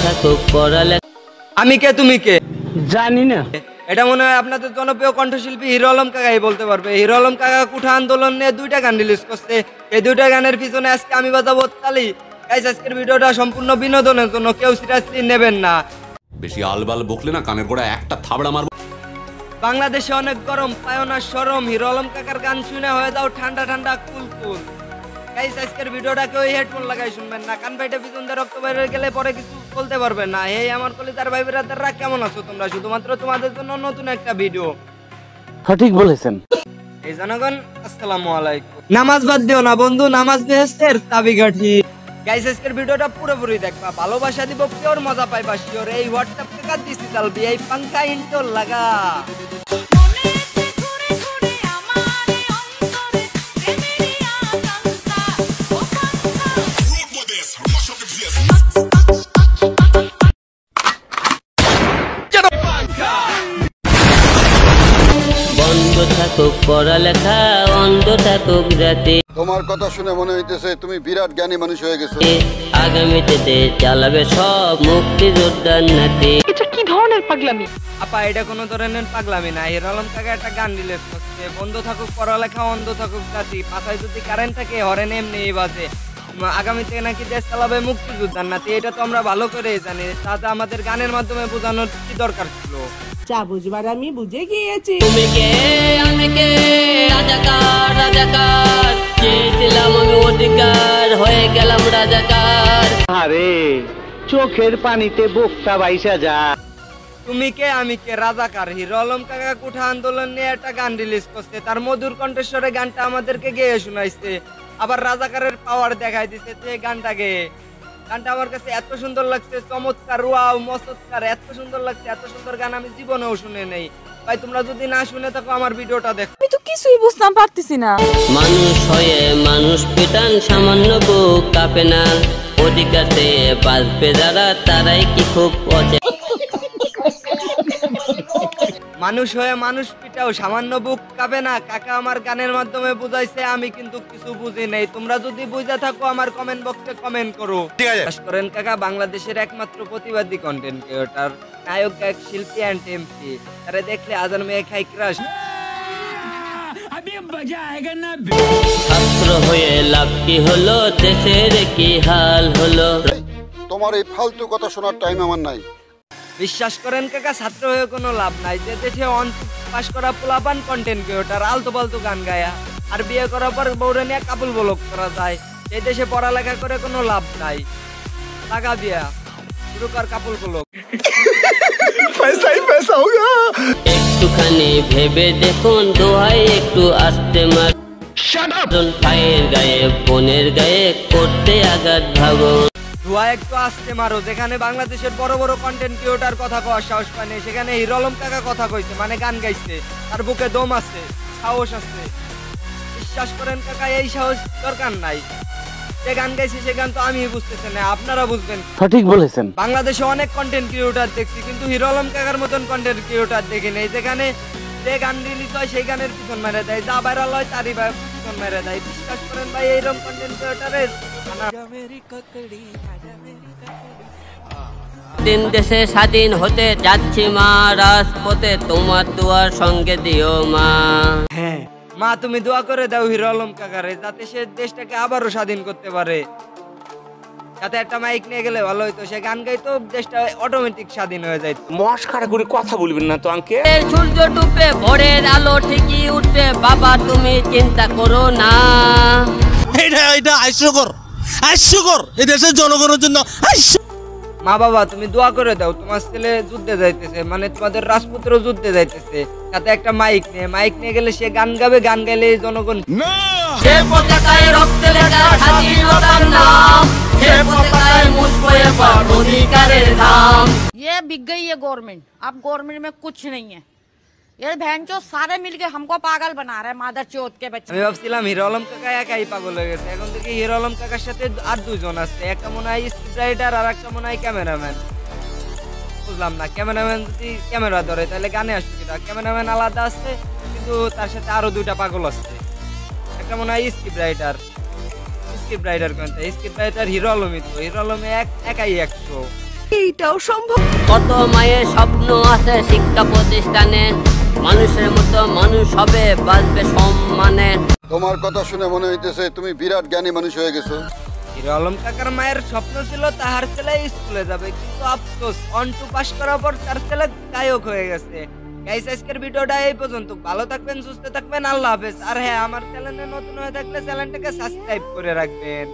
থাকুক পড়ালেখা। আমি কে তুমি কে জানি না, এটা মনে হয় আপনাদের জনপ্রিয় কণ্ঠশিল্পী হিরো আলম কাকাই বলতে পারবে। হিরো আলম কাকা কুঠা আন্দোলন নিয়ে 2টা গান রিলিজ করছে। এই 2টা গানের পিছনে আজকে আমি বাজাবো তালি। গাইস, আজকের ভিডিওটা সম্পূর্ণ বিনোদনের জন্য, কেউ সিরিয়াসলি নেবেন না। বেশি আলবাল বকলে না কানের গোড়া একটা থাবড়া মারবো। বাংলাদেশে অনেক গরম, পায় না শরম, হিরো আলম কাকার গান শুনে হয়ে যাও ঠান্ডা ঠান্ডা কুল। গাইস, আজকের ভিডিওটা কেউ হেডফোন লাগাই শুনবেন না, কান পাইটে পিছন দিয়ে রক্ত বের হয়ে গেলে পরে কিছু বলতে পারবেন না। এই আমার কলিজার ভাই ব্রাদাররা, কেমন আছো তোমরা? শুধুমাত্র তোমাদের জন্য নতুন একটা ভিডিও। সঠিক বলেছেন। এই জনগণ, আসসালামু আলাইকুম। নামাজ বাদ দিও না বন্ধু, নামাজ বেহেশতের চাবিকাঠি। গাইস, আজকের ভিডিওটা পুরোপুরি দেখবা, ভালোবাসা দিব পিওর, মজা পাইবা শিওর। এই হোয়াটসঅ্যাপ থেকে দিছি চালবি, এই পাঙ্কা ইন্টো লাগা। বন্ধ থাকুক পড়ালেখা, অন্ধ থাকুক রাতে। তোমার কথা শুনে মনে হইতেছে তুমি বিরাট জ্ঞানী মানুষ হয়ে গেছো। আগামীতে চালাবে সব মুক্তিযোদ্ধার নাতি। এটা কি ধরনের পাগলামি? আপা, এটা কোনো ধরনের পাগলামি না। হিরো আলম কাকা একটা গান রিলিজ করছে, বন্ধ থাকুক পড়ালেখা, অন্ধ থাকুক জাতি। পাশায় যদি কারেন্ট থাকে হরেন এমনি বাজে। আগামীতে নাকি দেশ চালাবে মুক্তিযোদ্ধার নাতি। এটা তো আমরা ভালো করে জানি, তাতে আমাদের গানের মাধ্যমে বোঝানোর কি দরকার ছিল? যা বুঝবার আমি বুঝে গিয়েছি। তুমি কে আমি কে, রাজাকার রাজাকার, চেয়েছিলাম আমি অধিকার, হয়ে গেলাম রাজাকার। আরে চোখের পানিতে বোকটা বাইসা যা। তুমি কে আমি কে, রাজাকার। হিরো আলম কাকা কুঠা আন্দোলন নিয়ে একটা গান রিলিজ করছে, তার মধুর কণ্ঠস্বরে গানটা আমাদেরকে গেয়ে শোনাইছে, আবার রাজাকারের পাওয়ার দেখাই দিছে। এই গানটাকে, গানটা আমার কাছে এত সুন্দর লাগছে, চমৎকার, ওয়াও মস্তকার, এত সুন্দর লাগছে। এত সুন্দর গান আমি জীবনেও শুনে নেই। ভাই, তোমরা যদি না শুনে থাকো আমার ভিডিওটা দেখো। আমি তো কিছুই বুঝতাম পারতেছি না। মানুষ হয়ে মানুষ পিটান, সামান্য বুক কাঁপে না। অধিকার চেয়ে বাঁচবে যারা, তারাই কি খুব অচেনা। মানুষ হয়ে মানুষ পিটাও, সামান্য বুক কাঁপে না। কাকা আমার গানের মাধ্যমে বুঝাইছে, আমি কিন্তু কিছু বুঝি নেই। তোমরা যদি বুঝে থাকো আমার কমেন্ট বক্সে কমেন্ট করো। বিশ্বাস করেন কাকা, বাংলাদেশের একমাত্র প্রতিবাদী কন্টেন্ট ক্রিয়েটর, নায়ক, গায়ক, শিল্পী অ্যান্ড এমপি। তারা দেখলে আজান মেয়ে খাই ক্রাশ। ছাত্র হয়ে লাভ কি হলো, দেশের কি হাল হলো। তোমার এই ফালতু কথা শোনার টাইম আমার নাই। বিশ্বাস করেন কাকা, ছাত্র হয়ে কোনো লাভ নাই। যে দেশে পাস করা পোলাপান কন্টেন্ট ক্রিয়েটর আলতু ফালতু গান গায়া, আর বিয়ে করার পর বউরে নিয়ে কাপল ব্লগ করা যায়। এই দেশে পড়ালেখা করে কোনো লাভ নাই। টাকা দিয়া শুরু কর কাপল ব্লগ। একটুখানি ভেবে দেখুন, দোহাই একটু আসতে মার। ভাইয়ের গায়ে বোনের গায়ে করতে আঘাত ভাবুন। ধোয়া একটু আসতে মারো। যেখানে বাংলাদেশের বড় বড় কন্টেন্ট ক্রিয়েটর কথা কওয়ার সাহস পায় না, সেখানে হিরো আলম কাকা কথা কইছে, মানে গান গাইছে। তার বুকে দম আছে, সাহস আছে। বিশ্বাস করেন কাকা, এই সাহস দরকার নাই। যে গান গাইছে সে গান তো আমি বুঝতেছি না, আপনারা বুঝবেন। সঠিক বলেছেন। বাংলাদেশে অনেক কন্টেন্ট ক্রিয়েটর দেখছি, কিন্তু হিরো আলম কাকার মতন কন্টেন্ট ক্রিয়েটর দেখি নাই। যেখানে যে গান রিলিজ হয় সেই গানের পিছন মেরে দেয়, যা ভাইরাল হয় তারই পিছন মেরে দেয়। বিশ্বাস করেন ভাই, এইরকম কন্টেন্ট ক্রিয়েটরের দিন দেশে স্বাধীন হতে যাচ্ছি মা, রাজপথে তোমার দুয়ার সঙ্গে দিও মা। মা, তুমি দোয়া করে দাও হিরো আলম কাকারে, যাতে সে দেশটাকে আবারও স্বাধীন করতে পারে। যাতে একটা মাইক নিয়ে গেলে ভালো হইতো, সে গান গাইতো, দেশটা অটোমেটিক স্বাধীন হয়ে যাইতো। মস্কারা করে কথা বলবেন না তো আঙ্কে। সূর্য ডুবে ভোরের আলো ঠিকই উঠবে, বাবা তুমি চিন্তা করো না। এটা হাস্যকর, হাস্যকর এই দেশের জনগণের জন্য। মা বাবা, তুমি দোয়া করে দাও, তোমার ছেলে যুদ্ধে যাইতেছে, মানে তোমাদের রাজপুত্র যুদ্ধে যাইতেছে, তাতে একটা মাইক নিয়ে গেলে সে গান গাবে, গান গাইলে জনগণ সে পতাকায় রক্তে লেখা স্বাধীনতার নাম, সে পতাকায় মুছবয়ে পড় অধিকারের ধাম। ये बिक गई है गवर्नमेंट, अब गवर्नमेंट में कुछ नहीं है। ये भैंचो सारे मिलके हमको पागल बना रहे हैं, मादर चौथ के बच्चे। আমি ভাবছিলাম হিরো আলম কাকা একাই পাগল হয়ে গেছে, এখন থেকে হিরো আলম কাকার সাথে আর দুজন আছে। একটা মনে হয় স্ক্রিপ্ট রাইটার, আর একটা মনে হয় ক্যামেরাম্যান। বুঝলাম না, ক্যামেরাম্যান যদি ক্যামেরা ধরে তাহলে গানে আসবে কিনা? ক্যামেরাম্যান আলাদা আছে, কিন্তু তার সাথে আরো 2টা পাগল আছে। একটা মনে হয় script writer, script writer hero আলমই তো। হিরো আলমে একাই 100। এইটাও সম্ভব। কত মায়ের স্বপ্ন আছে শিক্ষা প্রতিষ্ঠানে, মানুষের মতো মানুষ হবে, বাঁচবে সম্মানে। তোমার কথা শুনে মনে হইতেছে তুমি বিরাট জ্ঞানী মানুষ হয়ে গেছো। হিরো আলম কাকার মায়ের স্বপ্ন ছিল তাহার ছেলে স্কুলে যাবে, কিন্তু আফসোস অন টু পাস করার পর তার ছেলে গায়ক হয়ে গেছে। গাইস, আজকের ভিডিওটা এই পর্যন্ত। ভালো থাকবেন, সুস্থ থাকবেন, আল্লাহ হাফেজ। আর হ্যাঁ, আমার চ্যানেলে নতুন হয়ে থাকলে চ্যানেলটাকে সাবস্ক্রাইব করে রাখবেন।